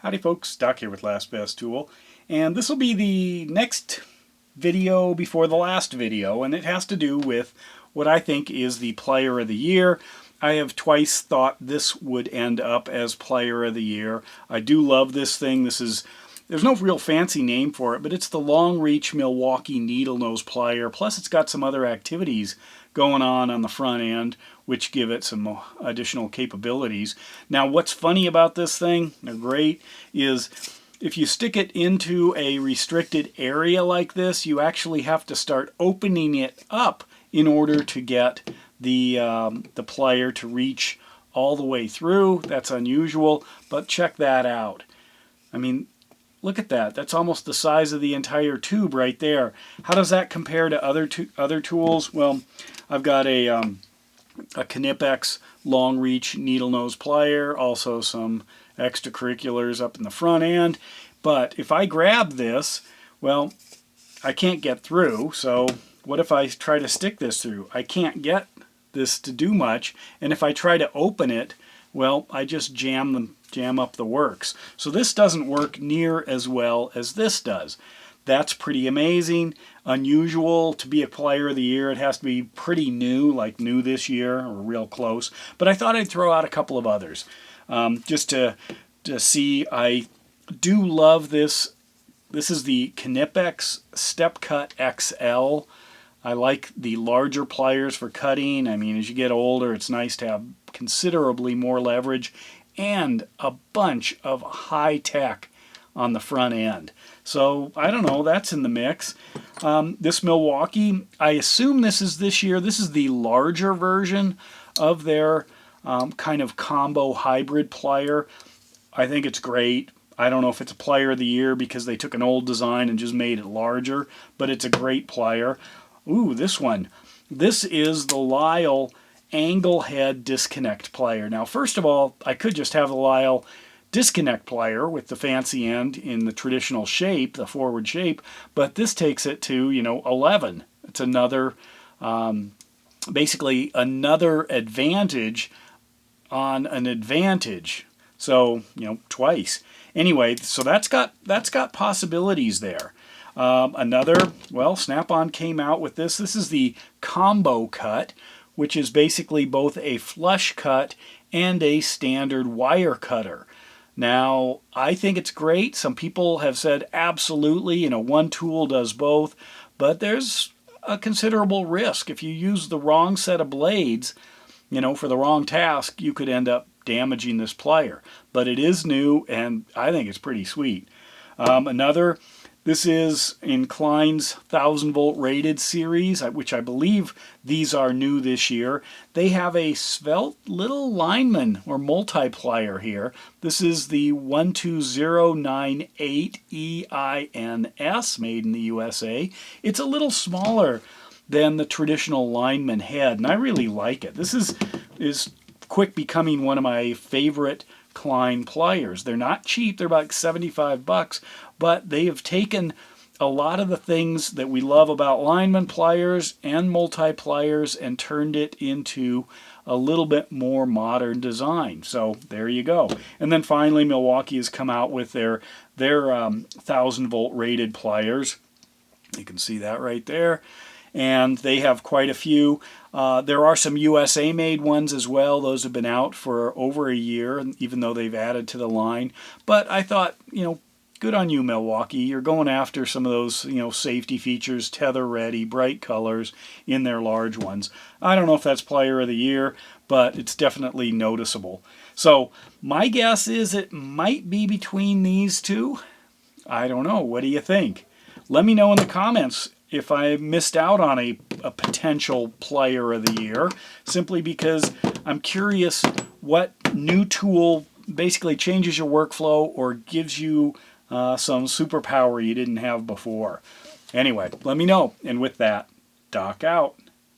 Howdy folks, Doc here with Last Best Tool, and this will be the next video before the last video, and it has to do with what I think is the Player of the Year. I have twice thought this would end up as Player of the Year. I do love this thing. There's no real fancy name for it, but it's the Long Reach Milwaukee Needle Nose Plier, plus it's got some other activities going on the front end, which give it some additional capabilities. Now, what's funny about this thing, or great, is if you stick it into a restricted area like this, you actually have to start opening it up in order to get the plier to reach all the way through. That's unusual, but check that out. I mean, look at that. That's almost the size of the entire tube right there. How does that compare to other tools? Well, I've got a Knipex long reach needle nose plier, also some extracurriculars up in the front end. But if I grab this, well, I can't get through. So what if I try to stick this through? I can't get this to do much. And if I try to open it, well, I just jam up the works. So this doesn't work near as well as this does. That's pretty amazing. Unusual to be a Player of the Year. It has to be pretty new, like new this year, or real close. But I thought I'd throw out a couple of others. Just to see, I do love this. This is the Knipex Step Cut XL. I like the larger pliers for cutting. I mean, as you get older, it's nice to have considerably more leverage and a bunch of high tech on the front end. So I don't know, that's in the mix. This Milwaukee, I assume this is this year. This is the larger version of their kind of combo hybrid plier. I think it's great. I don't know if it's a Player of the Year because they took an old design and just made it larger, but it's a great plier. Ooh, this one. This is the Lisle angle head disconnect plier. Now, first of all, I could just have the Lisle disconnect plier with the fancy end in the traditional shape, the forward shape, but this takes it to, 11. It's another, basically another advantage on an advantage. So, twice. Anyway, so that's got possibilities there. Well, Snap-on came out with this. This is the combo cut, which is basically both a flush cut and a standard wire cutter. Now, I think it's great. Some people have said absolutely, one tool does both, but there's a considerable risk. If you use the wrong set of blades, for the wrong task, you could end up damaging this plier. But it is new, and I think it's pretty sweet. This is in Klein's 1000-volt rated series, which I believe these are new this year. They have a svelte little lineman or multiplier here. This is the 12098 EINS, made in the USA. It's a little smaller than the traditional lineman head, and I really like it. This is quick becoming one of my favorite Klein pliers. They're not cheap. They're about $75, but they have taken a lot of the things that we love about lineman pliers and multi-pliers and turned it into a little bit more modern design. So there you go. And then finally, Milwaukee has come out with their 1000-volt rated pliers. You can see that right there. And they have quite a few. There are some USA-made ones as well. Those have been out for over a year, even though they've added to the line. But I thought, good on you, Milwaukee. You're going after some of those, safety features, tether-ready, bright colors in their large ones. I don't know if that's Player of the Year, but it's definitely noticeable. So my guess is it might be between these two. I don't know. What do you think? Let me know in the comments if I missed out on a potential Player of the Year, simply because I'm curious what new tool basically changes your workflow or gives you some superpower you didn't have before. Anyway, let me know. And with that, Doc out.